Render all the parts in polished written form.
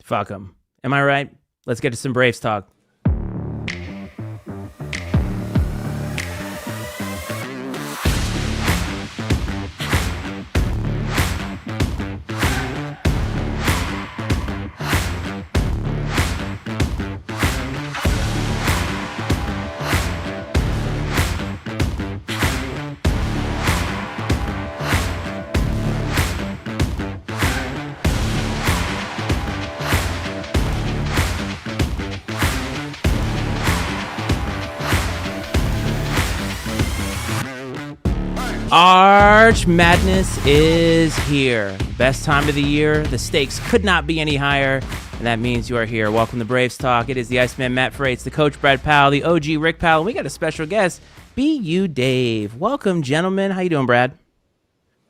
Fuck them. Am I right? Let's get to some Braves talk. Arch Madness is here. Best time of the year. The stakes could not be any higher, and that means you are here. Welcome to Braves Talk. It is the Iceman Matt Freites, the coach Brad Powell, the OG Rick Powell, and we got a special guest, BU Dave. Welcome, gentlemen. How you doing, Brad?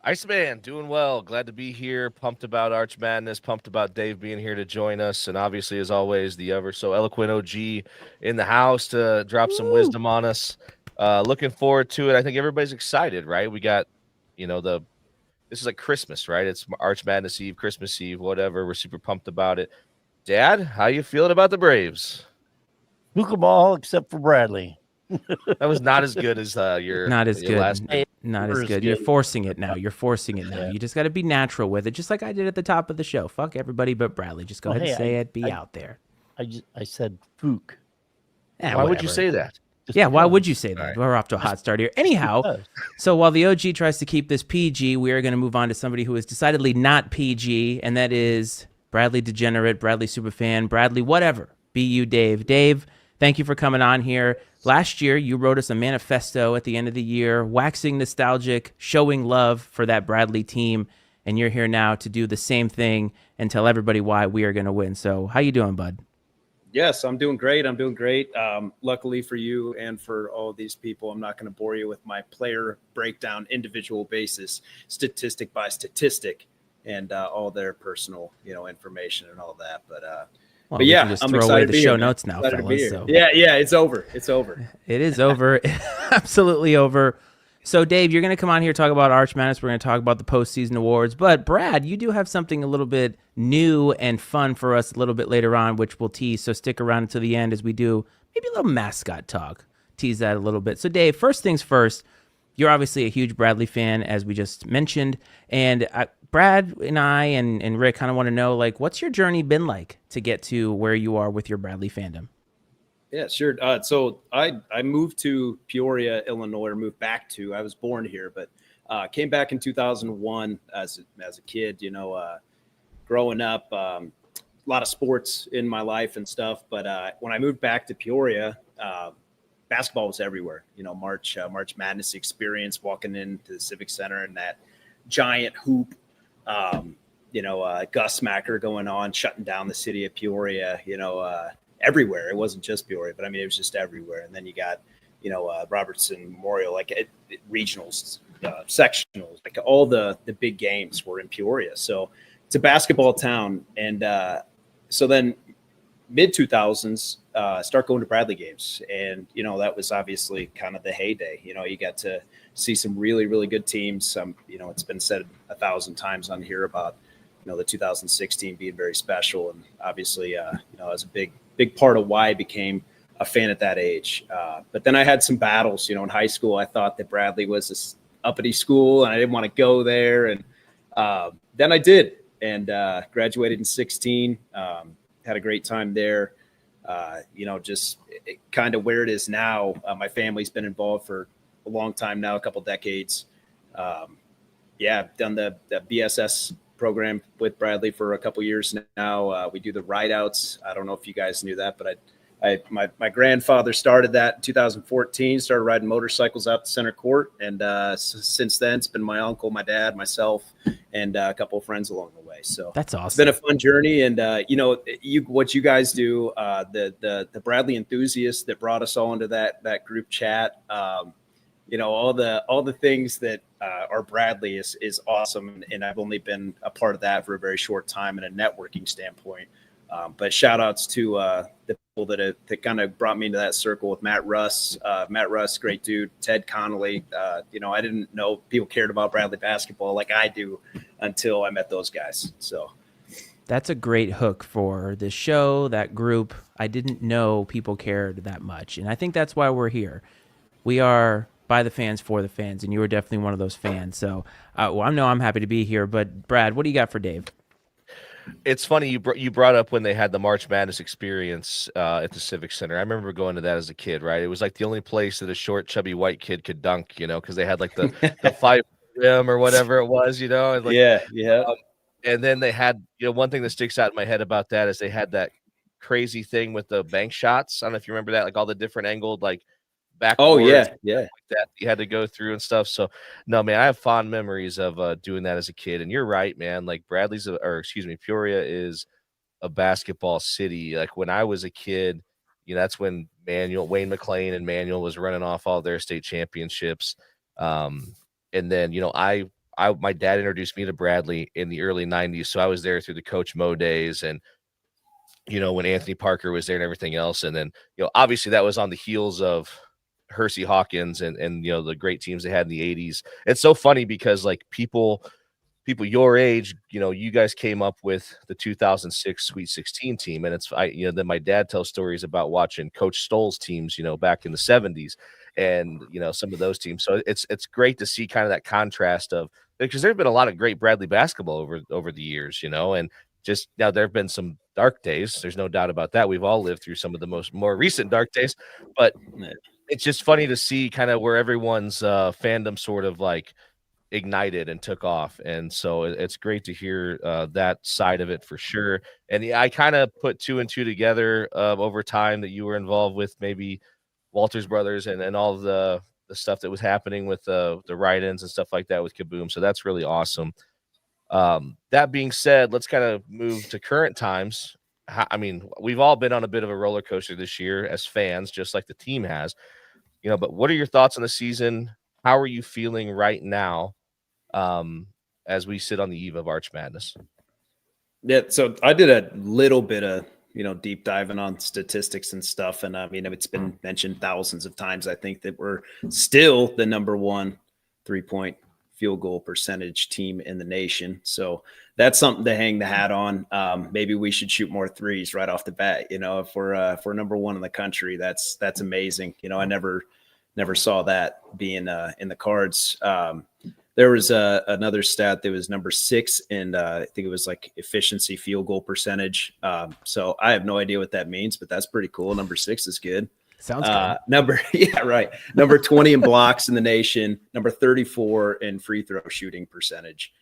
Iceman, doing well. Glad to be here. Pumped about Arch Madness. Pumped about Dave being here to join us. And obviously, as always, the ever so eloquent OG in the house to drop some wisdom on us. Looking forward to it. I think everybody's excited, right? We got, this is like Christmas, right? It's Arch Madness Eve, Christmas Eve, whatever. We're super pumped about it. Dad, how you feeling about the Braves? Book them all except for Bradley. That was not as good as your not as your good. last Not as good. You're forcing it now. Yeah. You just got to be natural with it, just like I did at the top of the show. Fuck everybody but Bradley. Just go ahead and say it. Be out there. I said Fook. Yeah, Why would you say that? Yeah, why would you say that? Right. We're off to a hot start here. Anyhow, so while the OG tries to keep this PG, we are going to move on to somebody who is decidedly not PG, and that is Bradley Degenerate, Bradley Superfan, Bradley whatever, BU Dave. Dave, thank you for coming on here. Last year, you wrote us a manifesto at the end of the year, waxing nostalgic, showing love for that Bradley team, and you're here now to do the same thing and tell everybody why we are going to win. So how you doing, bud? Yes, I'm doing great. Luckily for you and for all of these people, I'm not going to bore you with my player breakdown, individual basis, statistic by statistic, and all their personal, information and all that. But yeah, just I'm throw excited away to the be show here, notes now, excited to be fellas. here. So. Yeah, it's over. It's over. It is over. Absolutely over. So, Dave, you're going to come on here talk about Arch Madness. We're going to talk about the postseason awards. But, Brad, you do have something a little bit new and fun for us a little bit later on, which we'll tease. So stick around until the end as we do maybe a little mascot talk. Tease that a little bit. So, Dave, first things first, you're obviously a huge Bradley fan, as we just mentioned. And Brad and I and Rick kind of want to know, like, what's your journey been like to get to where you are with your Bradley fandom? Yeah, sure. So I moved to Peoria, Illinois, or moved back to. I was born here, but came back in 2001 as a kid. Growing up, a lot of sports in my life and stuff. But when I moved back to Peoria, basketball was everywhere. March Madness experience, walking into the Civic Center and that giant hoop. Gus Smacker going on, shutting down the city of Peoria. Everywhere. It wasn't just Peoria, but I mean, it was just everywhere. And then you got, Robertson Memorial, like regionals, sectionals, like all the big games were in Peoria. So it's a basketball town. And so then mid 2000s, start going to Bradley games. And, that was obviously kind of the heyday. You got to see some really, really good teams. It's been said 1,000 times on here about, the 2016 being very special. And obviously, it was a big part of why I became a fan at that age. But then I had some battles, in high school. I thought that Bradley was this uppity school and I didn't want to go there. And then I did, and graduated in 16, had a great time there. Just kind of where it is now. My family's been involved for a long time now, a couple decades. I've done the BSS program with Bradley for a couple years now. We do the ride outs. I don't know if you guys knew that, but my grandfather started that in 2014, started riding motorcycles out to center court. And since then it's been my uncle, my dad, myself, and a couple of friends along the way. So that's awesome. It's been a fun journey. And what you guys do, the Bradley enthusiasts that brought us all into that group chat, all the things that are Bradley is awesome. And I've only been a part of that for a very short time in a networking standpoint. But shout outs to the people that kind of brought me into that circle with Matt Russ, great dude, Ted Connolly. I didn't know people cared about Bradley basketball like I do until I met those guys. So That's a great hook for this show, that group. I didn't know people cared that much. And I think that's why we're here. We are by the fans for the fans, and you were definitely one of those fans. So, well, I know I'm happy to be here. But, Brad, what do you got for Dave? It's funny you brought up when they had the March Madness experience at the Civic Center. I remember going to that as a kid, right? It was like the only place that a short, chubby white kid could dunk, because they had like the 5 rim or whatever it was, and like Yeah. and then they had, one thing that sticks out in my head about that is they had that crazy thing with the bank shots. I don't know if you remember that, like all the different angled like Oh backboards yeah. like that you had to go through and stuff. So no, man, I have fond memories of doing that as a kid. And you're right, man. Like Peoria is a basketball city. Like when I was a kid, that's when Wayne McLean and Manuel was running off all their state championships. And then, my dad introduced me to Bradley in the early 90s. So I was there through the Coach Mo days and, when Anthony Parker was there and everything else. And then, obviously that was on the heels of Hersey Hawkins and the great teams they had in the 80s. It's so funny because like people your age, you guys came up with the 2006 Sweet 16 team. And then my dad tells stories about watching Coach Stoll's teams, back in the 70s and, some of those teams. So it's great to see kind of that contrast of, because there's been a lot of great Bradley basketball over the years, and just now there have been some dark days. There's no doubt about that. We've all lived through some of the more recent dark days, but it's just funny to see kind of where everyone's fandom sort of like ignited and took off. And so it's great to hear that side of it for sure. And yeah, I kind of put 2 and 2 together over time that you were involved with maybe Walters Brothers and all of the stuff that was happening with the write-ins and stuff like that with Kaboom. So that's really awesome. That being said, let's kind of move to current times. I mean, we've all been on a bit of a roller coaster this year as fans, just like the team has, but what are your thoughts on the season? How are you feeling right now as we sit on the eve of Arch Madness? Yeah, so I did a little bit of deep diving on statistics and stuff, and I mean it's been mentioned thousands of times. I think that we're still the number 1 3-point field goal percentage team in the nation, so that's something to hang the hat on. Maybe we should shoot more threes right off the bat. If we're number 1 in the country, that's amazing. I never saw that being in the cards. There was another stat that was number 6, and I think it was like efficiency field goal percentage. So I have no idea what that means, but that's pretty cool. Number 6 is good. Sounds good. Number 20 in blocks in the nation. Number 34 in free throw shooting percentage.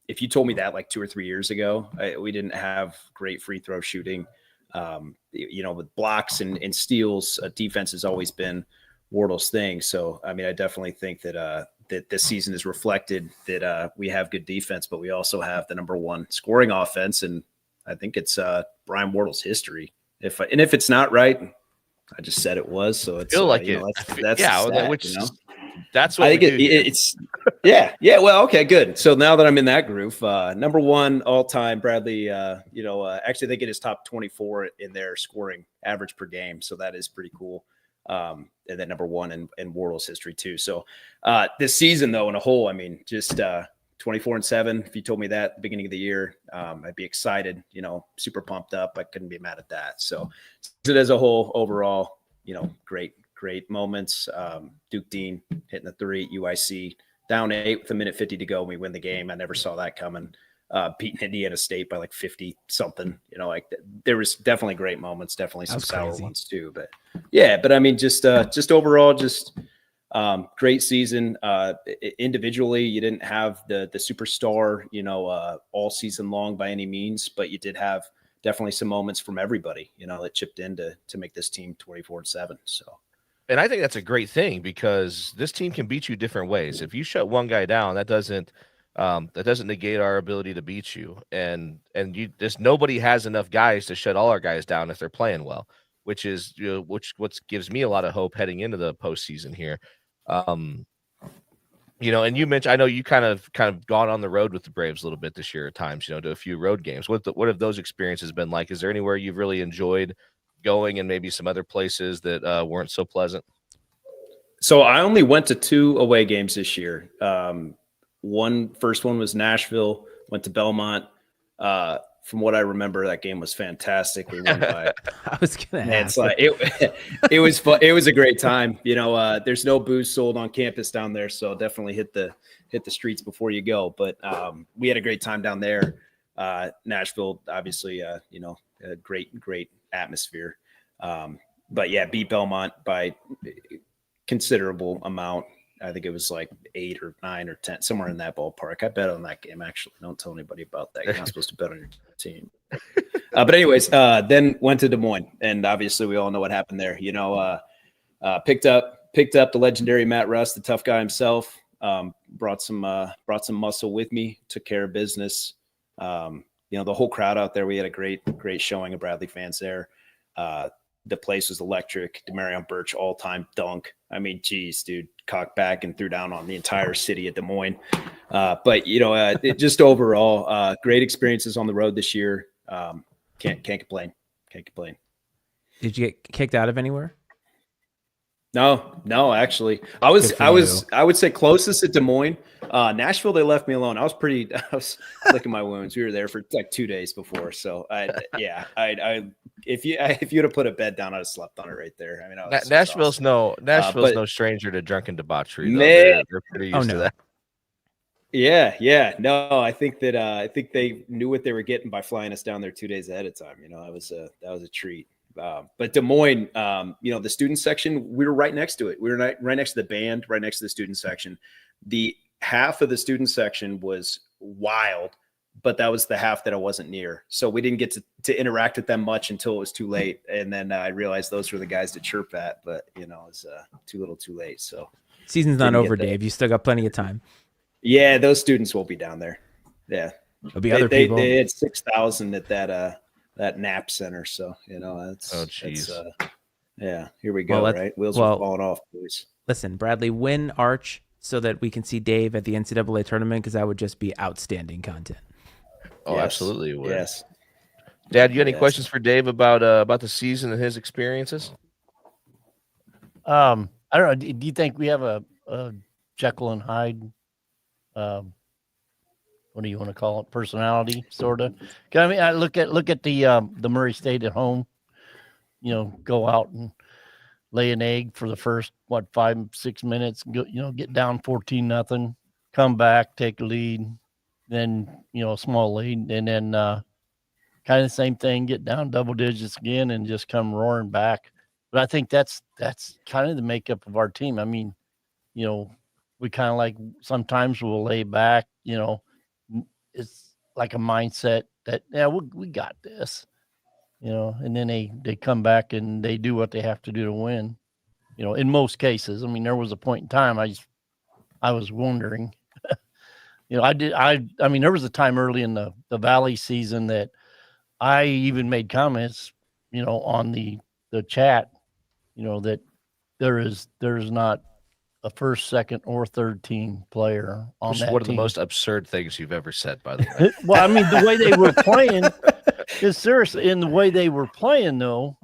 If you told me that like 2 or 3 years ago, we didn't have great free throw shooting. With blocks and steals, defense has always been Wardle's thing. So, I mean, I definitely think that that this season is reflected that we have good defense, but we also have the number 1 scoring offense. And I think it's Brian Wardle's history. If it's not right, I just said it was. So it's feel like that's that's what I think it's yeah. Well, okay, good. So now that I'm in that groove, number 1 all time, Bradley, actually they get his top 24 in their scoring average per game. So that is pretty cool. And then number 1 in Wardle's history too. So this season though, in a whole, I mean, just 24-7. If you told me that at the beginning of the year, I'd be excited, super pumped up. I couldn't be mad at that. So as a whole, overall, great moments. Duke Dean hitting the 3 at UIC, down 8 with 1:50 to go. And we win the game. I never saw that coming. Beating Indiana State by like 50 something, there was definitely great moments, definitely some sour ones too, but I mean, just overall, great season. Individually, you didn't have the superstar, all season long by any means, but you did have definitely some moments from everybody, that chipped in to make this team 24-7. So. And I think that's a great thing because this team can beat you different ways. If you shut one guy down, that doesn't negate our ability to beat you. And nobody has enough guys to shut all our guys down if they're playing well, which what gives me a lot of hope heading into the postseason here. And you mentioned, I know you kind of gone on the road with the Braves a little bit this year at times, to a few road games. What have those experiences been like? Is there anywhere you've really enjoyed going and maybe some other places that weren't so pleasant? So I only went to 2 away games this year. First one was Nashville, went to Belmont. from what I remember, that game was fantastic. We won by. I was gonna Man, ask. it's like it was fun. It was a great time. There's no booze sold on campus down there, so definitely hit the streets before you go. But we had a great time down there. Nashville, obviously, a great atmosphere. But yeah, beat Belmont by considerable amount. I think it was like 8 or 9 or 10, somewhere in that ballpark. I bet on that game, actually. Don't tell anybody about that. You're not supposed to bet on your team. But anyways, then went to Des Moines, and obviously we all know what happened there. Picked up the legendary Matt Russ, the tough guy himself. Brought some muscle with me. Took care of business. The whole crowd out there. We had a great showing of Bradley fans there. The place was electric. Demarion Birch all-time dunk. I mean, geez, dude, cocked back and threw down on the entire city of Des Moines. But just overall, great experiences on the road this year. Can't complain. Did you get kicked out of anywhere? No, actually, I would say closest at Des Moines. Nashville, they left me alone. I was licking my wounds. We were there for like 2 days before. So if you'd have put a bed down, I'd have slept on it right there. I mean, Nashville's awesome. no stranger to drunken debauchery. Though. Man, they're pretty used to that. Yeah. No, I think they knew what they were getting by flying us down there 2 days ahead of time. That was a treat. But Des Moines, the student section, we were right next to it. We were right next to the band, right next to the student section. The half of the student section was wild, but that was the half that I wasn't near. So we didn't get to interact with them much until it was too late. And then I realized those were the guys to chirp at, but it was too little too late. So season's not over, Dave. You still got plenty of time. Yeah, those students will be down there. Yeah. There'll be other people. They had 6,000 at that NAP center. So, yeah, here we go. Right. Wheels are falling off, please. Listen, Bradley, win Arch so that we can see Dave at the NCAA tournament, because that would just be outstanding content. Oh, yes. Absolutely. It would. Yes. Dad, you got any questions for Dave about the season and his experiences? I don't know. Do you think we have a Jekyll and Hyde? What do you want to call it? Personality, sort of. I mean, I look at the Murray State at home. Go out and lay an egg for the first 5-6 minutes. Get down 14-0, come back, take a lead, then a small lead, and then kind of the same thing. Get down double digits again and just come roaring back. But I think that's kind of the makeup of our team. I mean, we kind of like sometimes we'll lay back. It's like a mindset that we got this. And then they come back and they do what they have to do to win. In most cases. I mean, there was a point in time I was wondering. I mean, there was a time early in the Valley season that I even made comments, on the chat, that there's not a first, second, or third team player on that team. One of the most absurd things you've ever said, by the way. Well, I mean, the way they were playing is seriously. In the way they were playing, though,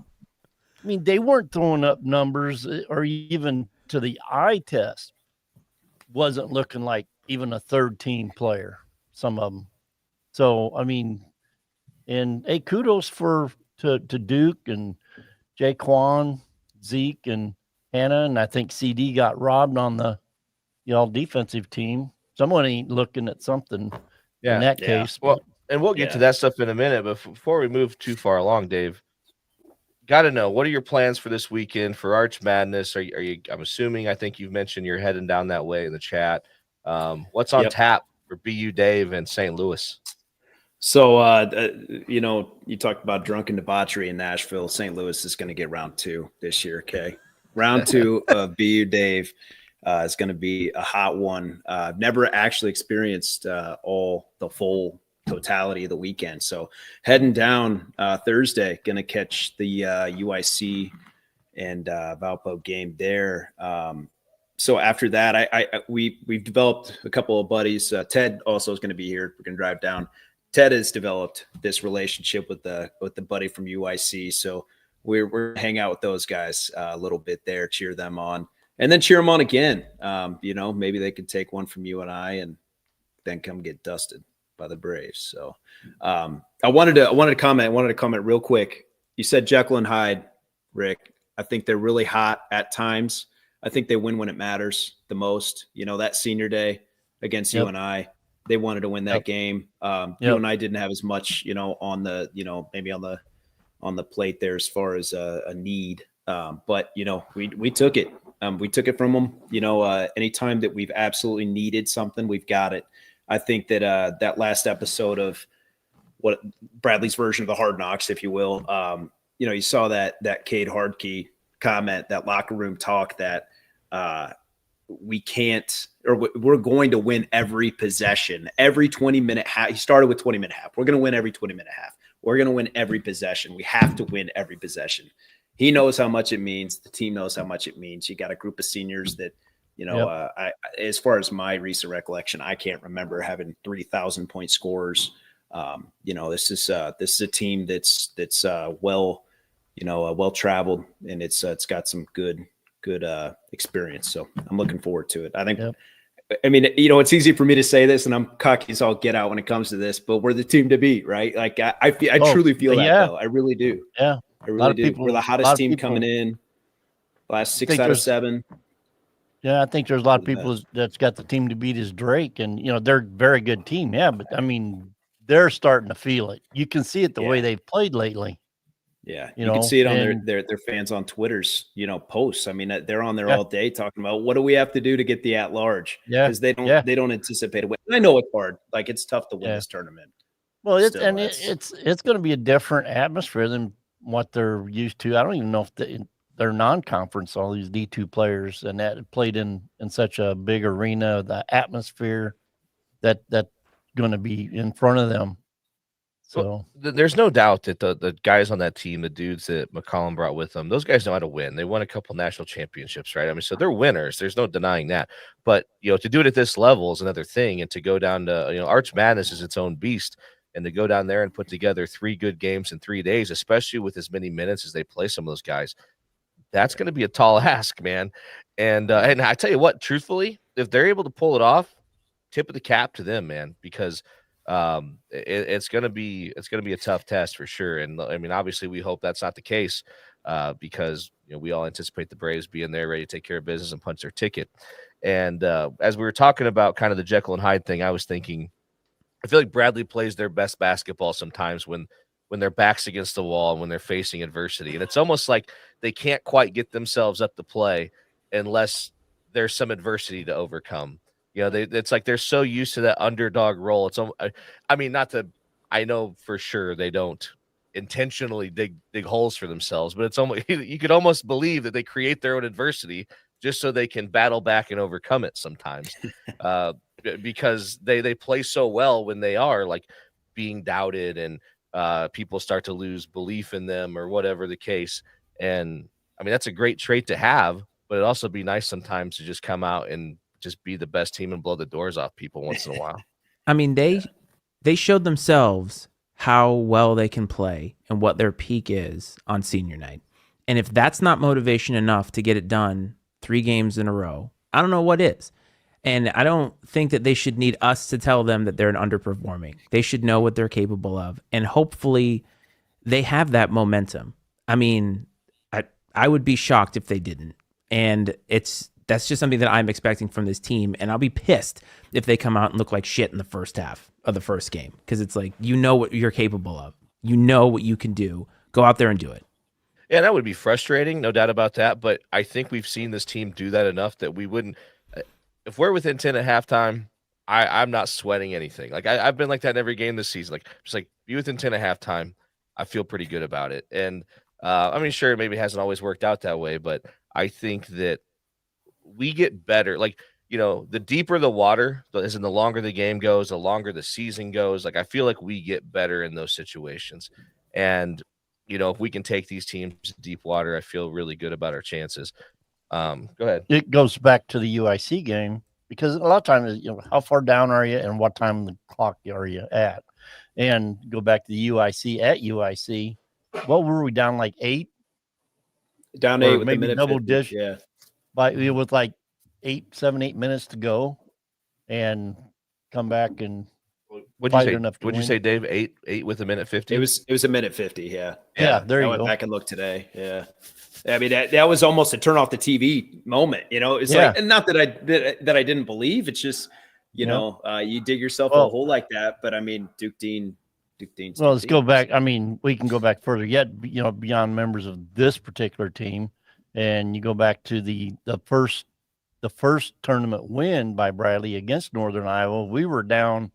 I mean, they weren't throwing up numbers, or even to the eye test, wasn't looking like even a third team player. Some of them. So, I mean, and hey, kudos to Duke and Jaquan, Zeke, and Hannah, and I think CD got robbed on the defensive team. Someone ain't looking at something in that case. Well, and we'll get to that stuff in a minute, but before we move too far along, Dave, got to know, what are your plans for this weekend for Arch Madness? Are you I'm assuming, I think you've mentioned you're heading down that way in the chat. What's on tap for BU Dave and St. Louis? So, you talked about drunken debauchery in Nashville. St. Louis is going to get round 2 this year. Okay. Round 2 of BU Dave is going to be a hot one. I've never actually experienced all the full totality of the weekend. So heading down Thursday, going to catch the UIC and Valpo game there. So after that, we've developed a couple of buddies. Ted also is going to be here. We're going to drive down. Ted has developed this relationship with the buddy from UIC. So we're hang out with those guys a little bit there, cheer them on, and then cheer them on again. Maybe they could take one from you and I and then come get dusted. Braves. So I wanted to comment real quick. You said Jekyll and Hyde, Rick. I think they're really hot at times. I think they win when it matters the most. You know, that senior day against Yep. UNI, they wanted to win that Yep. game. Yep. UNI didn't have as much, you know, on the, you know, maybe on the plate there as far as a need. But you know, we took it. We took it from them. You know, anytime that we've absolutely needed something, we've got it. I think that that last episode of what Bradley's version of the Hard Knocks, if you will, you know, you saw that Cade Hardkey comment, that locker room talk that we can't, or we're going to win every possession, every 20-minute half. He started with 20-minute half. We're going to win every 20-minute half. We're going to win every possession. We have to win every possession. He knows how much it means. The team knows how much it means. You got a group of seniors that, you know, as far as my recent recollection, I can't remember having 3,000 point scores. You know, this is a team that's well, you know, well traveled, and it's got some good experience. So I'm looking forward to it. I think. Yep. I mean, you know, it's easy for me to say this, and I'm cocky as all get out when it comes to this, but we're the team to beat, right? Like I truly feel that, though. I really do. Yeah, I really do. We're the hottest team coming in. Last 6 out of 7. Yeah, I think there's a lot of people that's got the team to beat is Drake, and you know they're a very good team. Yeah, but I mean, they're starting to feel it. You can see it the way they've played lately. Yeah, you can see it on their fans on Twitter's, you know, posts. I mean, they're on there all day talking about what do we have to do to get the at large? Because they don't anticipate it. I know it's hard. Like it's tough to win this tournament. Well, it's going to be a different atmosphere than what they're used to. I don't even know if they're non-conference. All these D2 players and that played in such a big arena, the atmosphere that's going to be in front of them. So there's no doubt that the guys on that team, the dudes that McCollum brought with them, those guys know how to win. They won a couple national championships, right? I mean, so they're winners. There's no denying that. But, you know, to do it at this level is another thing. And to go down to, you know, Arch Madness is its own beast. And to go down there and put together 3 good games in 3 days, especially with as many minutes as they play some of those guys, that's going to be a tall ask, man. And I tell you what, truthfully, if they're able to pull it off, tip of the cap to them, man, because it's going to be a tough test for sure. And I mean, obviously we hope that's not the case because, you know, we all anticipate the Braves being there ready to take care of business and punch their ticket. And as we were talking about kind of the Jekyll and Hyde thing, I was thinking, I feel like Bradley plays their best basketball sometimes when their back's against the wall and when they're facing adversity. And it's almost like they can't quite get themselves up to play unless there's some adversity to overcome. You know, it's like they're so used to that underdog role. It's, I mean, I know for sure they don't intentionally dig holes for themselves, but it's almost, you could almost believe that they create their own adversity just so they can battle back and overcome it sometimes. Because they play so well when they are like being doubted and people start to lose belief in them or whatever the case. And I mean, that's a great trait to have, but it'd also be nice sometimes to just come out and just be the best team and blow the doors off people once in a while. I mean, they showed themselves how well they can play and what their peak is on senior night. And if that's not motivation enough to get it done 3 games in a row, I don't know what is. And I don't think that they should need us to tell them that they're an underperforming. They should know what they're capable of. And hopefully they have that momentum. I mean, I would be shocked if they didn't. And that's just something that I'm expecting from this team. And I'll be pissed if they come out and look like shit in the first half of the first game. Because it's like, you know what you're capable of. You know what you can do. Go out there and do it. Yeah, that would be frustrating, no doubt about that. But I think we've seen this team do that enough that we wouldn't. If we're within 10 at halftime, I'm not sweating anything. Like I've been like that in every game this season. Like just like be within 10 at halftime, I feel pretty good about it. And I mean, sure, maybe it hasn't always worked out that way, but I think that we get better. Like, you know, the deeper the water, as in the longer the game goes, the longer the season goes. Like I feel like we get better in those situations. And you know, if we can take these teams deep water, I feel really good about our chances. Go ahead. It goes back to the UIC game because a lot of times, you know, how far down are you and what time on the clock are you at? And go back to the UIC at UIC. What were we down like 8? Down 8 with maybe the double 50. dish. Yeah. With like 8 minutes to go and come back and What'd fight you say? enough to What'd you win. say, Dave? Eight with a minute 50. It was a minute 50. Yeah. Yeah, there I you went go. back and looked today. Yeah. I mean, that was almost a turn off the TV moment. It's Yeah. like, and not that I didn't believe. It's just, you dig yourself a Well- hole like that. But I mean, Duke Dean's Well, Duke let's go Dean. back. I mean, we can go back further yet, beyond members of this particular team, and you go back to the first tournament win by Bradley against Northern Iowa. We were down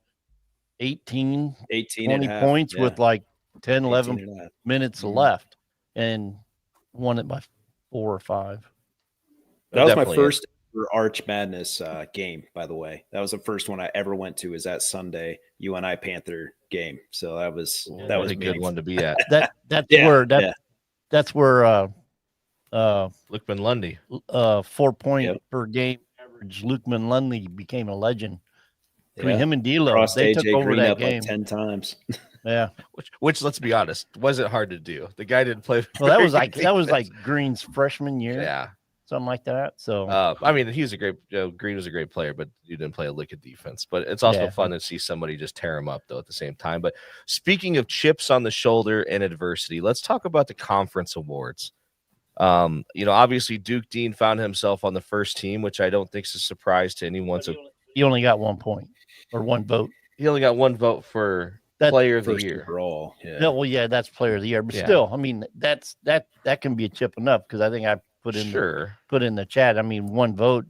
18 18 20 and a half. points Yeah. with like 10, 18 11 and a half. minutes Mhm. left, and won it by 4 or 5. That was my Definitely first ever Arch Madness game, by the way. That was the first one I ever went to. Is that Sunday UNI Panther game? So that was a good meaningful. one to be at. That's Yeah, where yeah. that's where Luckman Lundy. 4 point Yep. per game average Lukeman Lundy became a legend. Between Yeah. him and D'Lo, Crossed they AJ took over Green that up game. like 10 times. Yeah. Which let's be honest, wasn't hard to do. The guy didn't play. Well, that very was like good Green's freshman year, yeah. something like that. So I mean, he was a great. Green was a great player, but you didn't play a lick of defense. But it's also Yeah. fun to see somebody just tear him up, though, at the same time. But speaking of chips on the shoulder and adversity, let's talk about the conference awards. Obviously Duke Dean found himself on the first team, which I don't think is a surprise to anyone. So he only got 1 point or 1 vote. he only got 1 vote for That's player of the First year. overall. Yeah. No, well, yeah, that's player of the year, but Yeah. still, I mean, that can be a chip enough because I think I put in the chat. I mean, 1 vote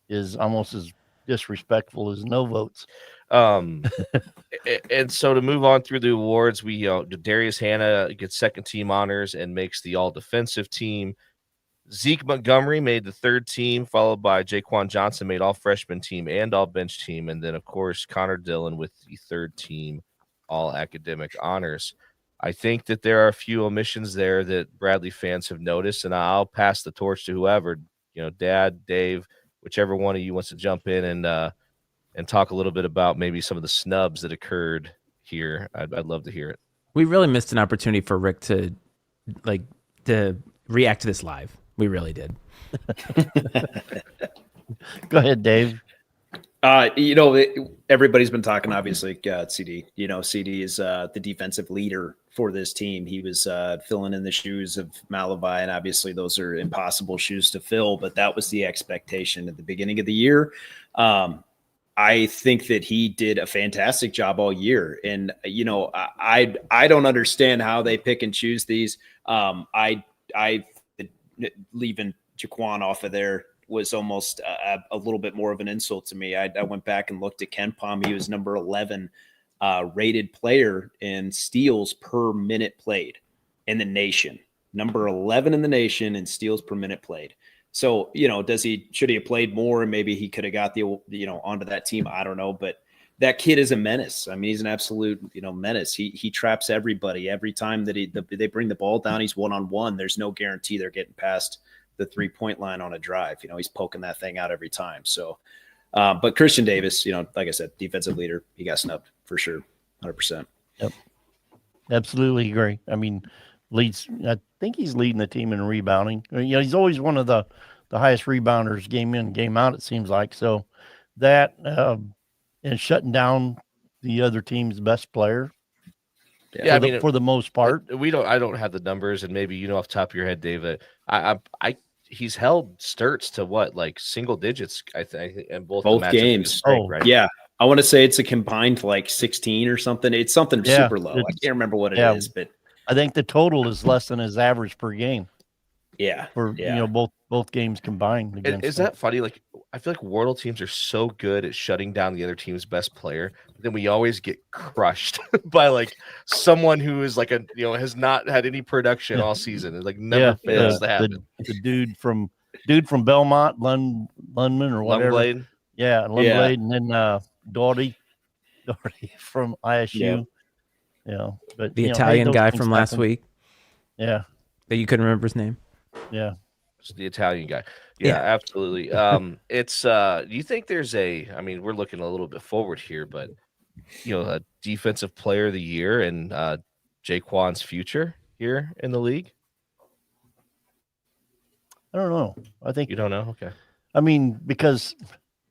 is almost as disrespectful as no votes. And so to move on through the awards, we Darius Hannah gets second team honors and makes the all defensive team. Zeke Montgomery made the third team, followed by Jaquan Johnson made all freshman team and all bench team, and then of course Connor Dillon with the third team all academic honors. I think that there are a few omissions there that Bradley fans have noticed, and I'll pass the torch to whoever, Dad, Dave, whichever one of you wants to jump in and talk a little bit about maybe some of the snubs that occurred here. I'd love to hear it. We really missed an opportunity for Rick to react to this live. We really did. Go ahead, Dave. Everybody's been talking, obviously, CD. CD is the defensive leader for this team. He was filling in the shoes of Malavai, and obviously those are impossible shoes to fill, but that was the expectation at the beginning of the year. I think that he did a fantastic job all year. And, I don't understand how they pick and choose these. I leaving Jaquan off of there was almost a little bit more of an insult to me. I went back and looked at KenPom. He was number 11 rated player in steals per minute played in the nation. Number 11 in the nation in steals per minute played. So, should he have played more and maybe he could have got onto that team? I don't know, but that kid is a menace. I mean, he's an absolute, menace. He traps everybody every time that they bring the ball down. He's one-on-one. There's no guarantee they're getting past the 3-point line on a drive. He's poking that thing out every time. So, but Christian Davis, like I said, defensive leader, he got snubbed for sure. 100%. Yep. Absolutely agree. I mean, I think he's leading the team in rebounding. He's always one of the highest rebounders game in, game out, it seems like. So that, and shutting down the other team's best player. Yeah, for the most part. I don't have the numbers, and maybe off the top of your head, David. He's held Sturts to what, like single digits, I think, in both games. Right? Yeah. I want to say it's a combined like 16 or something. It's something super low. I can't remember what it is, but I think the total is less than his average per game. Yeah. Both games combined. Is that funny? Like, I feel like Wardle teams are so good at shutting down the other team's best player, then we always get crushed by like someone who is like has not had any production all season. It like never fails to happen. The dude from Belmont, Lundman or whatever. Lundblade. Yeah, Lundblade, and then Doughty from ISU. Yeah, but the Italian guy from last week. Yeah, that you couldn't remember his name. Yeah. The Italian guy. Yeah, absolutely. It's do you think there's we're looking a little bit forward here, but a defensive player of the year and Jaquan's future here in the league? I don't know. I think you don't know. Okay. I mean, because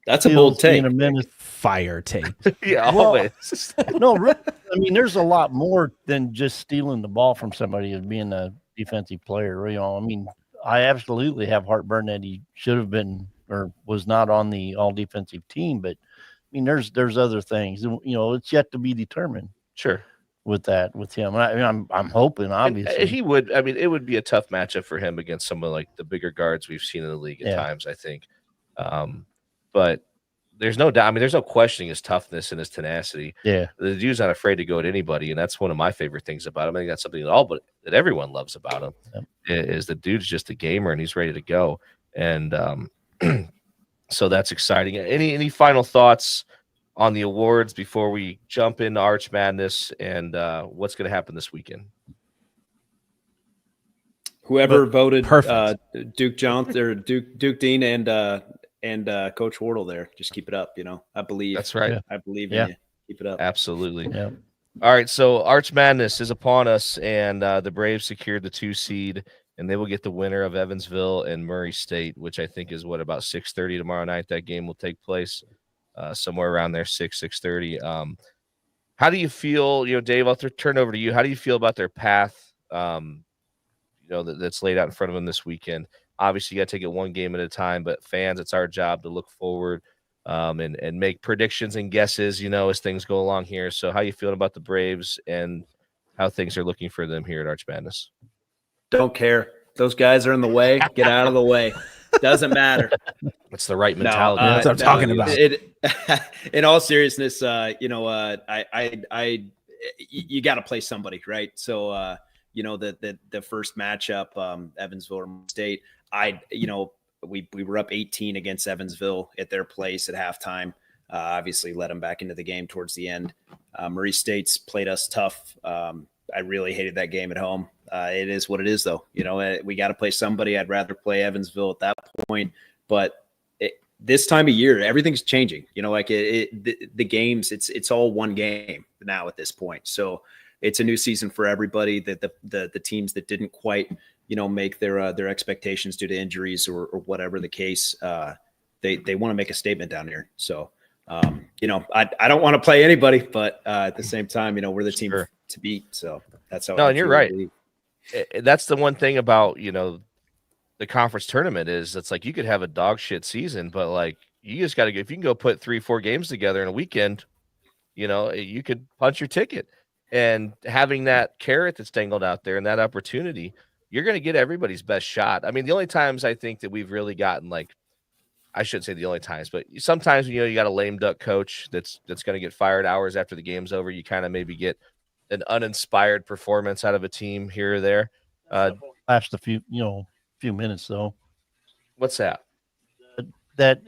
That's a bold take. being a menace. Fire take. Yeah, Well, always. No, really, I mean, there's a lot more than just stealing the ball from somebody as being a defensive player. You know, I mean, I absolutely have heartburn that he should have been or was not on the all defensive team. But I mean, there's other things. You know, it's yet to be determined Sure. with him. I mean, I'm hoping And, obviously he would. I mean, it would be a tough matchup for him against some of like the bigger guards we've seen in the league at times. I think, but there's no doubt. I mean, there's no questioning his toughness and his tenacity. Yeah, The dude's not afraid to go at anybody, and that's one of my favorite things about him. I think that's something that everyone loves about him. Yep. Is the dude's just a gamer and he's ready to go. And so that's exciting. Any final thoughts on the awards before we jump into Arch Madness and what's going to happen this weekend? Whoever voted perfect. Duke Johnson or Duke Dean and Coach Wardle there, just keep it up. You know, I believe That's right. Yeah. I believe in you. Keep it up. Absolutely. yeah. All right, so Arch Madness is upon us, and the Braves secured the 2 seed, and they will get the winner of Evansville and Murray State, which I think is about 6:30 tomorrow night. That game will take place somewhere around there, 6:30. How do you feel, Dave? I'll turn over to you. How do you feel about their path? That's laid out in front of them this weekend. Obviously, you got to take it one game at a time, but fans, it's our job to look forward and make predictions and guesses, as things go along here. So how you feeling about the Braves and how things are looking for them here at Arch Madness? Don't care. Those guys are in the way. Get out of the way. Doesn't matter. That's the right mentality. That's what I'm talking about. In all seriousness, you got to play somebody, right? So, the first matchup, Evansville or State, we were up 18 against Evansville at their place at halftime. Obviously let them back into the game towards the end. Murray State's played us tough. I really hated that game at home. It is what it is, though. We got to play somebody. I'd rather play Evansville at that point. But this time of year, everything's changing. The games, it's all one game now at this point. So it's a new season for everybody. The teams that didn't quite, make their expectations due to injuries or whatever the case, they want to make a statement down here. So, I don't want to play anybody, but at the same time, we're the team to beat. So that's how. No, and you're right. That's the one thing about, the conference tournament is it's like you could have a dog shit season, but like you just got to if you can go put 3-4 games together in a weekend, you could punch your ticket. And having that carrot that's dangled out there and that opportunity, you're going to get everybody's best shot. I mean, the only times I think that we've really gotten I shouldn't say the only times, but sometimes, you got a lame duck coach that's going to get fired hours after the game's over. You kind of maybe get an uninspired performance out of a team here or there. Last a few minutes though. What's that? That,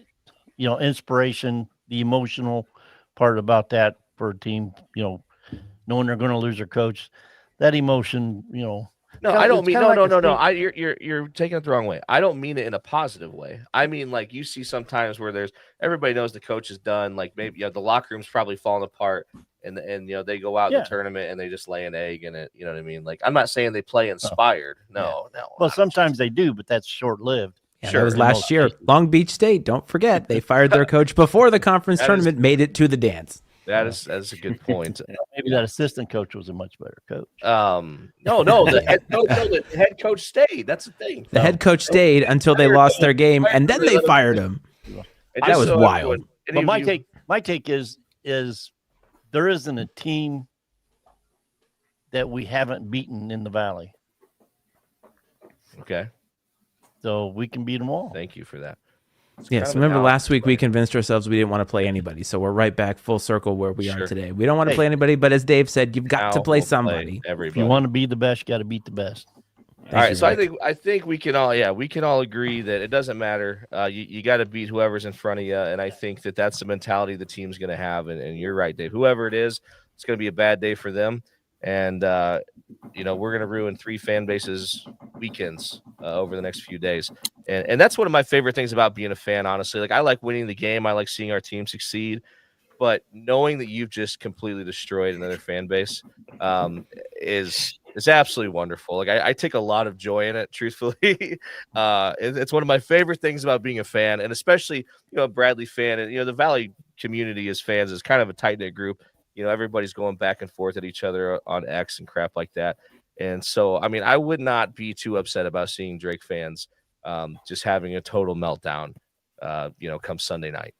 inspiration, the emotional part about that for a team, knowing they're going to lose their coach, that emotion, No, I don't mean no. You're taking it the wrong way. I don't mean it in a positive way. I mean, like you see sometimes where everybody knows the coach is done. Like maybe the locker room's probably falling apart, and they go out in the tournament and they just lay an egg in it. You know what I mean? Like I'm not saying they play inspired. No. Well, sometimes they do, but that's short lived. Yeah, that was last year. Long Beach State. Don't forget, they fired their coach before the conference tournament made it to the dance. That's a good point. Maybe that assistant coach was a much better coach. No, the head coach stayed. That's the thing. The head coach stayed until they lost their game, and then they fired him. That was wild. But my take is there isn't a team that we haven't beaten in the Valley. Okay. So we can beat them all. Thank you for that. Yes, remember last week we convinced ourselves we didn't want to play anybody, so we're right back full circle where we are today. We don't want to play anybody, but as Dave said, you've got to play somebody. If you want to be the best, you got to beat the best. All right, so I think we can all agree that it doesn't matter. You got to beat whoever's in front of you, and I think that's the mentality the team's going to have. And you're right, Dave. Whoever it is, it's going to be a bad day for them. And we're going to ruin 3 fan bases weekends over the next few days. And that's one of my favorite things about being a fan, honestly. Like I like winning the game. I like seeing our team succeed. but knowing that you've just completely destroyed another fan base is absolutely wonderful. Like I take a lot of joy in it, truthfully. It's one of my favorite things about being a fan, and especially a Bradley fan, and the Valley community as fans is kind of a tight knit group. Everybody's going back and forth at each other on X and crap like that. And so, I mean, I would not be too upset about seeing Drake fans just having a total meltdown, come Sunday night.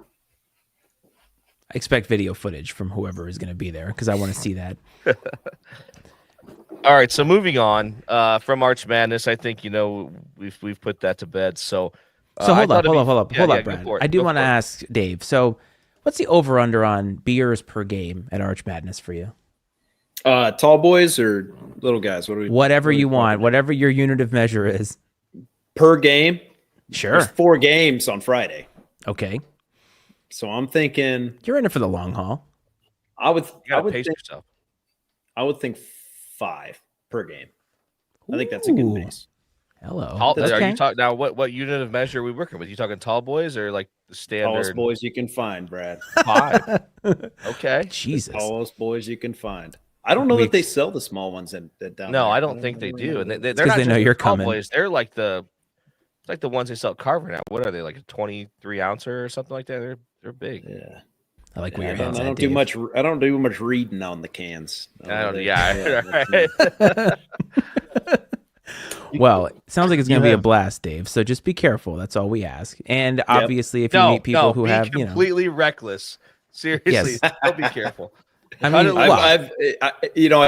I expect video footage from whoever is going to be there because I want to see that. All right, so moving on from Arch Madness, I think we've put that to bed. So hold up, Brad. I do want to for it. ask Dave. So, what's the over under on beers per game at Arch Madness for you? Tall boys or little guys? Whatever you want, whatever your unit of measure is. Per game? Sure. There's 4 games on Friday. Okay. So I'm thinking You're in it for the long haul. I would pace yourself. I would think 5 per game. I think that's a good Ooh. pace. Hello. Are you talking now? What unit of measure are we working with? You talking tall boys or like the standard Tallest boys you can find, Brad. 5? Okay. Jesus. Tallest boys you can find. I don't know that they sell the small ones down there. No, I don't think they do. And they're not they just know you're the tall coming. boys. They're like the ones they sell at Carver now. What are they, like a 23 ouncer or something like that? They're big. Yeah. I like where I your don't, head's I at, don't do Dave. much. I don't do much reading on the cans. Well, it sounds like it's going to You be a have- blast, Dave. So just be careful. That's all we ask. And obviously, if you meet people who be have, completely reckless. Seriously, Yes. don't be careful. I mean, I've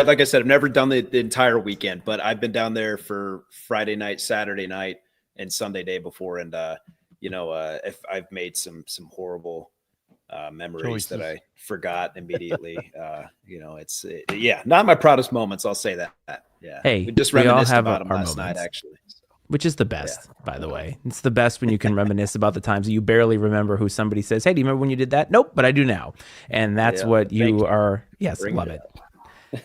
like I said, I've never done the entire weekend, but I've been down there for Friday night, Saturday night, and Sunday day before, and if I've made some horrible memories that I forgot immediately. Not my proudest moments. I'll say that. Yeah. Hey, we just we all reminisced have about them our last night, moments. actually. So, which is the best, by the way. It's the best when you can reminisce about the times you barely remember who somebody says, hey, do you remember when you did that? Nope, but I do now. And that's what you are. Yes, Bring love it it.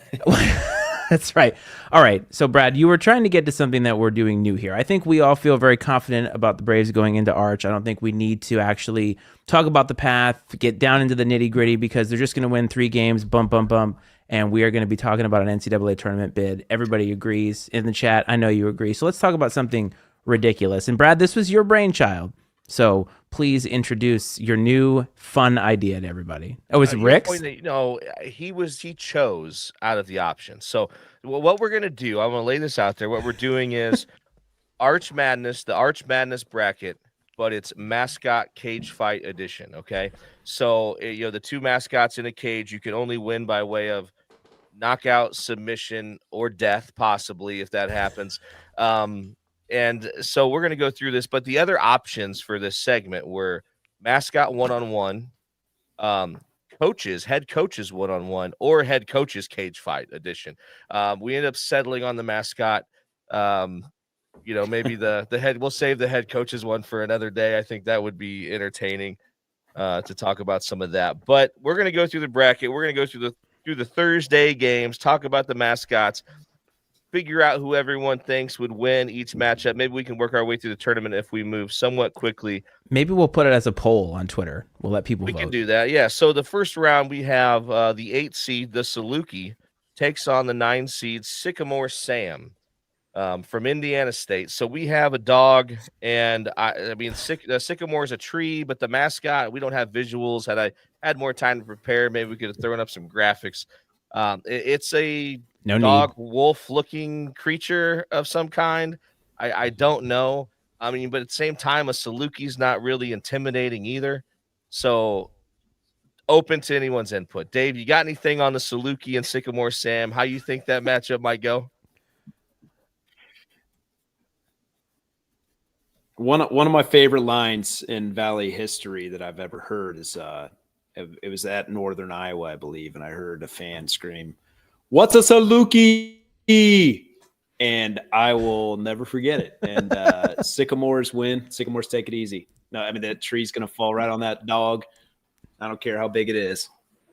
That's right. All right. So, Brad, you were trying to get to something that we're doing new here. I think we all feel very confident about the Braves going into Arch. I don't think we need to actually talk about the path, get down into the nitty gritty, because they're just going to win 3 games, bump, bump, bump. And we are going to be talking about an NCAA tournament bid. Everybody agrees in the chat. I know you agree. So let's talk about something ridiculous. And Brad, this was your brainchild. So please introduce your new fun idea to everybody. Oh, is it Rick's? He chose out of the options. So what we're going to do, I'm going to lay this out there. What we're doing is Arch Madness, the Arch Madness bracket, but it's mascot cage fight edition. Okay. So, the 2 mascots in a cage, you can only win by way of knockout, submission, or death, possibly, if that happens. And so we're going to go through this, but the other options for this segment were mascot one-on-one, head coaches one-on-one, or head coaches cage fight edition. We ended up settling on the mascot. Maybe the head, we'll save the head coaches one for another day. I think that would be entertaining to talk about some of that, but we're going to go through the bracket. We're going to go through the Thursday games, talk about the mascots, figure out who everyone thinks would win each matchup. Maybe we can work our way through the tournament if we move somewhat quickly. Maybe we'll put it as a poll on Twitter. We'll let people vote. We can do that. Yeah. So the first round, we have the 8 seed, the Saluki, takes on the 9 seed, Sycamore Sam, from Indiana State. So we have a dog, and Sycamore is a tree, but the mascot, we don't have visuals. Had I had more time to prepare, maybe we could have thrown up some graphics. It's a wolf-looking creature of some kind. I don't know. I mean, but at the same time, a Saluki's not really intimidating either. So open to anyone's input. Dave, you got anything on the Saluki and Sycamore Sam? How you think that matchup might go? One of my favorite lines in Valley history that I've ever heard is it was at Northern Iowa, I believe, and I heard a fan scream, "What's a Saluki?" And I will never forget it. And Sycamores win. Sycamores take it easy. No, I mean, that tree's going to fall right on that dog. I don't care how big it is.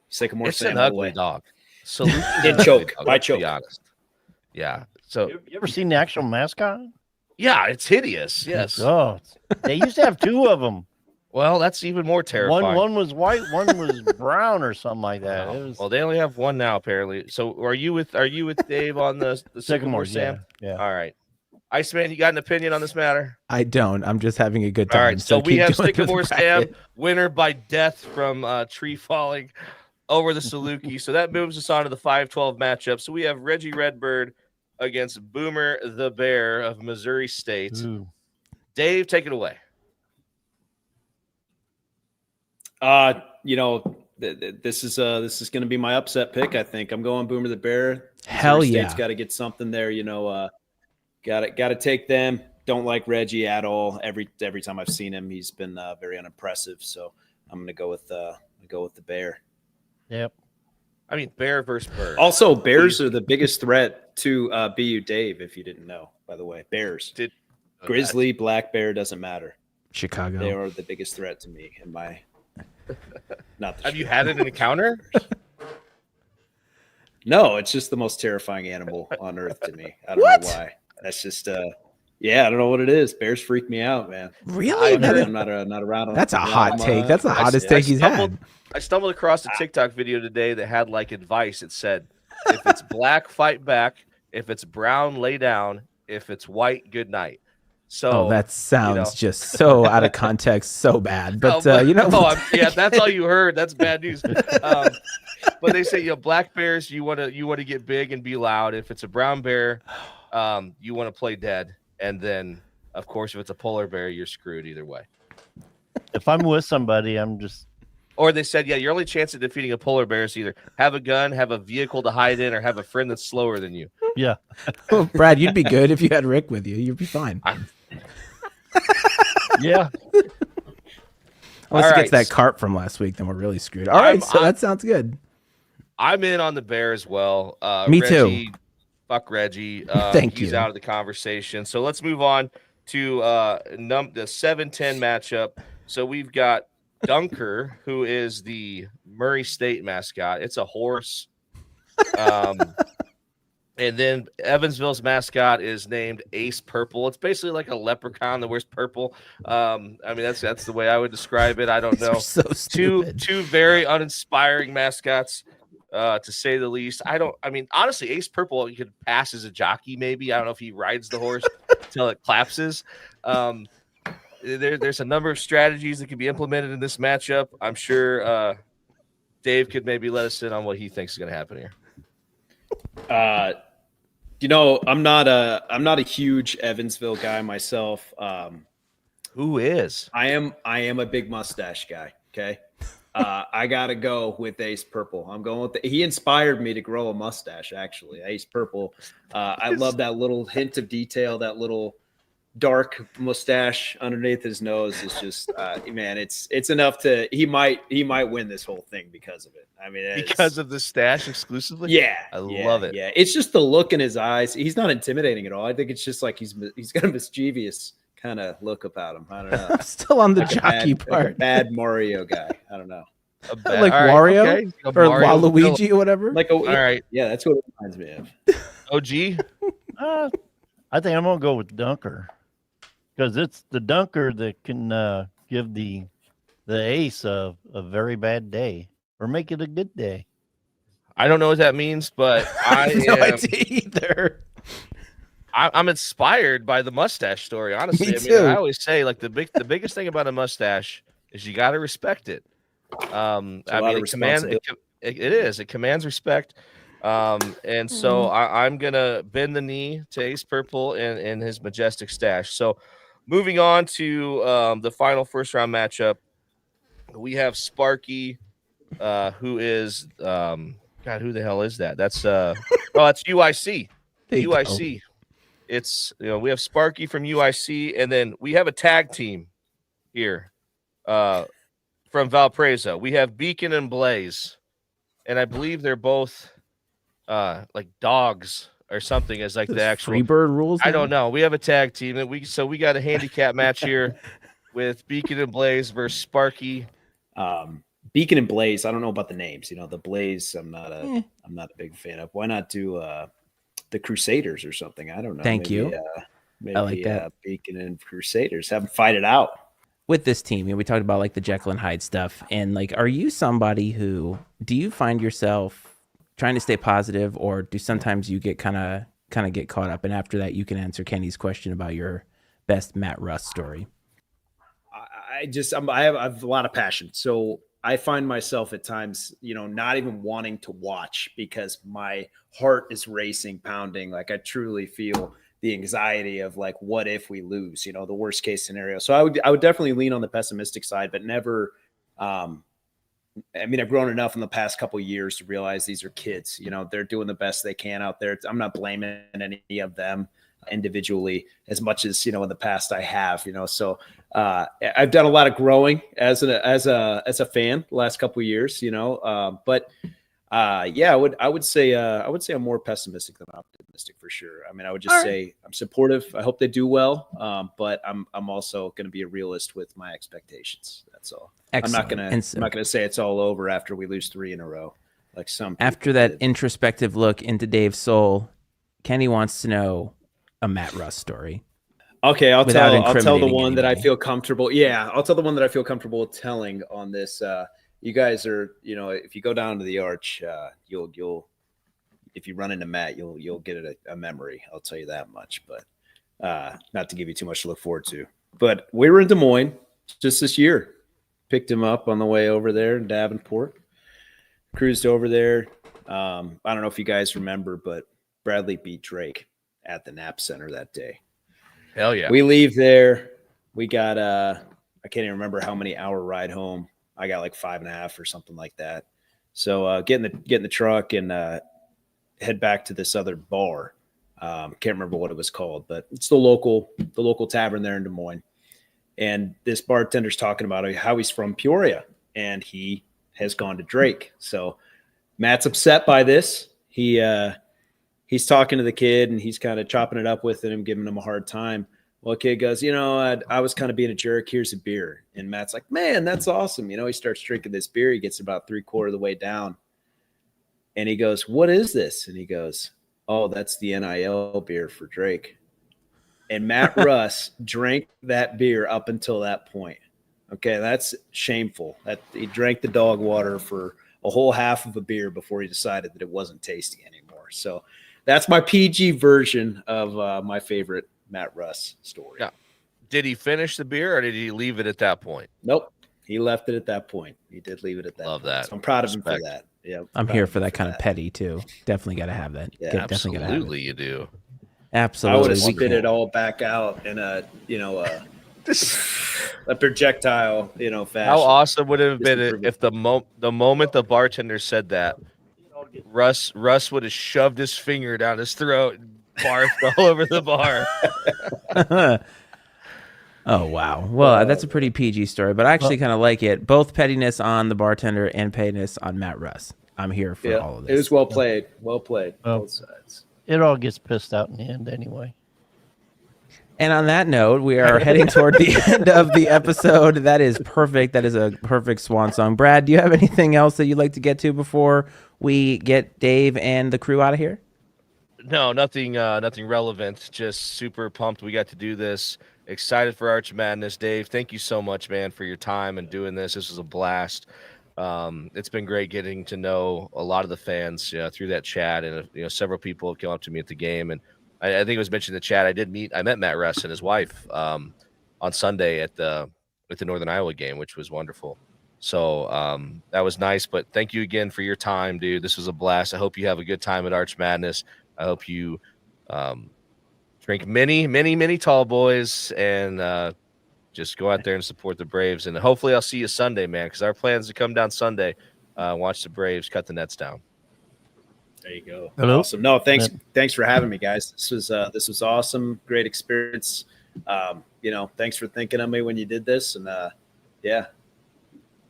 Sycamore It's Sam an all the ugly way. dog. Saluki Did choke. By choke. To be honest. Yeah. So You ever seen the actual mascot? yeah, it's hideous. Yes. Oh, they used to have 2 of them. Well, that's even more terrifying. One was white, one was brown, or something like that. It was Well, they only have one now, apparently. So, are you with Dave on the Sycamore, Sam? Yeah. All right, Iceman, you got an opinion on this matter? I don't. I'm just having a good All time. right, so we keep have doing the Sycamore Sam, bracket. winner by death from tree falling over the Saluki. So that moves us on to the 5-12 matchup. So we have Reggie Redbird against Boomer the Bear of Missouri State. Ooh. Dave, take it away. This is going to be my upset pick. I think I'm going Boomer the Bear. Hell Missouri yeah. State's got to get something there. Got to take them. Don't like Reggie at all. Every time I've seen him, he's been very unimpressive. So I'm going to go with the Bear. Yep. I mean, Bear versus Bird. Also, Bears are the biggest threat to BU Dave. If you didn't know, by the way, Bears. Grizzly, black bear, doesn't matter. Chicago. They are the biggest threat to me. In my not. Have you had an encounter? No, it's just the most terrifying animal on earth to me. I don't know why. That's just yeah, I don't know what it is. Bears freak me out, man. Really? I'm not around. That's a hot take. That's the hottest take he's had. I stumbled across a TikTok video today that had like advice. It said, if it's black, fight back. If it's brown, lay down. If it's white, good night. So that sounds just so out of context, so bad. But yeah, that's all you heard. That's bad news. But they say, black bears, you want to get big and be loud. If it's a brown bear, you want to play dead. And then, of course, if it's a polar bear, you're screwed either way. If I'm with somebody, I'm just. Or they said, your only chance of defeating a polar bear is either have a gun, have a vehicle to hide in, or have a friend that's slower than you. Yeah. Well, Brad, you'd be good if you had Rick with you. You'd be fine. Yeah. Unless he gets that cart from last week, then we're really screwed. All right, so that sounds good. I'm in on the bear as well. Me Reggie, too. Fuck Reggie. Thank he's you. out of the conversation. So let's move on to the 7-10 matchup. So we've got Dunker, who is the Murray State mascot. It's a horse. And then Evansville's mascot is named Ace Purple. It's basically like a leprechaun that wears purple. I mean, that's the way I would describe it. I don't know. So stupid. Two very uninspiring mascots, to say the least. Honestly, Ace Purple, he could pass as a jockey, maybe. I don't know if he rides the horse until it collapses. There's a number of strategies that can be implemented in this matchup. I'm sure Dave could maybe let us in on what he thinks is going to happen here. I'm not a huge Evansville guy myself. Who is? I am a big mustache guy. Okay. I gotta go with Ace Purple. I'm going with he inspired me to grow a mustache, actually. Ace Purple. I love that little hint of detail, that little dark mustache underneath his nose is just man, it's enough to he might win this whole thing because of it. I mean, because of the stash exclusively. Yeah, I love it. Yeah, it's just the look in his eyes. He's not intimidating at all. I think it's just like he's got a mischievous kind of look about him. I don't know. Still on the jockey part. Like a bad Mario guy. I don't know. Like Wario or Waluigi or whatever. All right. Yeah, that's what it reminds me of. OG. I think I'm gonna go with Dunker because it's the Dunker that can give the ace a very bad day or make it a good day. I don't know what that means, but I have no idea either. I'm inspired by the mustache story. Honestly, Me too. I always say like the biggest thing about a mustache is you got to respect it. It commands respect. And so I'm gonna bend the knee to Ace Purple and his majestic stash. So moving on to the final first round matchup, we have Sparky, who is God, who the hell is that? That's it's UIC. UIC. It's we have Sparky from UIC, and then we have a tag team here. From Valparaiso, we have Beacon and Blaze, and I believe they're both like dogs or something as like the actual Freebird rules. I don't know. We have a tag team that we got a handicap match here with Beacon and Blaze versus Sparky. Beacon and Blaze. I don't know about the names. The Blaze. I'm not a big fan of. Why not do the Crusaders or something? I don't know. Thank you. Maybe I like that. Beacon and Crusaders. Have them fight it out. with this team, we talked about like the Jekyll and Hyde stuff, and like, are you somebody who do you find yourself trying to stay positive, or do sometimes you get kind of get caught up? And after that, you can answer Kenny's question about your best Matt Russ story. I have a lot of passion, so I find myself at times, not even wanting to watch because my heart is racing, pounding. Like I truly feel the anxiety of like, what if we lose, the worst case scenario. So I would definitely lean on the pessimistic side, but never, I've grown enough in the past couple of years to realize these are kids, they're doing the best they can out there. I'm not blaming any of them individually as much as, in the past I have, so I've done a lot of growing as a fan the last couple of years, but I would say I'm more pessimistic than optimistic for sure. I would just say I'm supportive. I hope they do well, but I'm also going to be a realist with my expectations. That's all. Excellent. I'm not gonna say it's all over after we lose 3 in a row, like some. After that introspective look into Dave's soul, Kenny wants to know a Matt Russ story. Okay, I'll tell the one that I anybody. feel comfortable. Yeah, I'll tell the one that I feel comfortable telling on this. You guys are, if you go down to the arch, you'll if you run into Matt, you'll get a memory. I'll tell you that much. But not to give you too much to look forward to. But we were in Des Moines just this year. Picked him up on the way over there in Davenport. Cruised over there. I don't know if you guys remember, but Bradley beat Drake at the Knapp Center that day. Hell yeah. We leave there. We got I can't even remember how many hour ride home. I got like 5.5 or something like that. So get in the truck and head back to this other bar. Can't remember what it was called, but it's the local tavern there in Des Moines. And this bartender's talking about how he's from Peoria and he has gone to Drake. So Matt's upset by this. He's talking to the kid and he's kind of chopping it up with him, giving him a hard time. Well, kid goes, I was kind of being a jerk. Here's a beer. And Matt's like, man, that's awesome. He starts drinking this beer. He gets about 3/4 of the way down. And he goes, what is this? And he goes, oh, that's the NIL beer for Drake. And Matt Russ drank that beer up until that point. Okay, that's shameful. That he drank the dog water for a whole half of a beer before he decided that it wasn't tasty anymore. So that's my PG version of my favorite Matt Russ story. Yeah. Did he finish the beer or did he leave it at that point? Nope. He left it at that point. He did leave it at that Love point. that. So I'm proud of him Respect. for that. Yeah. I'm here for that kind of petty too. Definitely got to have that. Yeah, Definitely gotta have it. Absolutely, you do. Absolutely. I would have We spit can't- it all back out in a projectile, fashion. How awesome would it have Just been improve if the moment the bartender said that, Russ would have shoved his finger down his throat and barfed all over the bar. Oh, wow. Well, that's a pretty PG story, but I actually kind of like it. Both pettiness on the bartender and pettiness on Matt Russ. I'm here for all of this. It was well played. Well played. Oh. Both sides. It all gets pissed out in the end anyway. And on that note, we are heading toward the end of the episode. That is perfect. That is a perfect swan song. Brad, do you have anything else that you'd like to get to before we get Dave and the crew out of here? No, nothing relevant. Just super pumped we got to do this. Excited for Arch Madness. Dave, thank you so much, man, for your time and doing this. This was a blast. It's been great getting to know a lot of the fans through that chat, and several people have come up to me at the game. And I think it was mentioned in the chat. I met Matt Russ and his wife on Sunday at the Northern Iowa game, which was wonderful. So that was nice. But thank you again for your time, dude. This was a blast. I hope you have a good time at Arch Madness. I hope you drink many tall boys and just go out there and support the Braves. And hopefully I'll see you Sunday, man, because our plan is to come down Sunday, watch the Braves cut the Nets down. There you go. Hello? Awesome. No, thanks for having me, guys. This was awesome. Great experience. Thanks for thinking of me when you did this, and we'll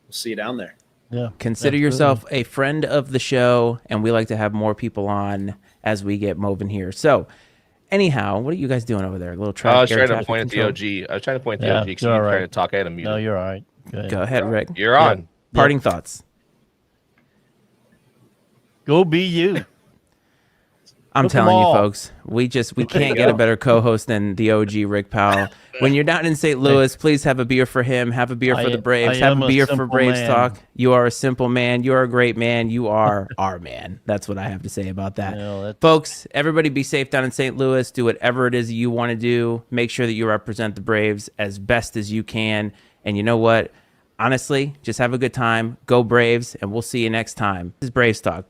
see you down there. Yeah. Consider absolutely. yourself a friend of the show, and we like to have more people on as we get moving here. So, anyhow, what are you guys doing over there? A little I was air trying to traffic point at the control? OG. I was trying to point at the Yeah, OG because you're you all were trying right. to talk. I had a mute. No, you're all right. Go ahead. Go ahead, Rick. You're on. Parting thoughts. Go be you. I'm Took 'em telling you, all. folks, we you can't get a go. better co-host than the OG Rick Powell. When you're down in St. Louis, please have a beer for him. Have a beer for the Braves. I Have am a a beer for simple Braves man. Talk. You are a simple man. You are a great man. You are our man. That's what I have to say about that. Folks, everybody be safe down in St. Louis. Do whatever it is you want to do. Make sure that you represent the Braves as best as you can. And you know what? Honestly, just have a good time. Go Braves, and we'll see you next time. This is Braves Talk.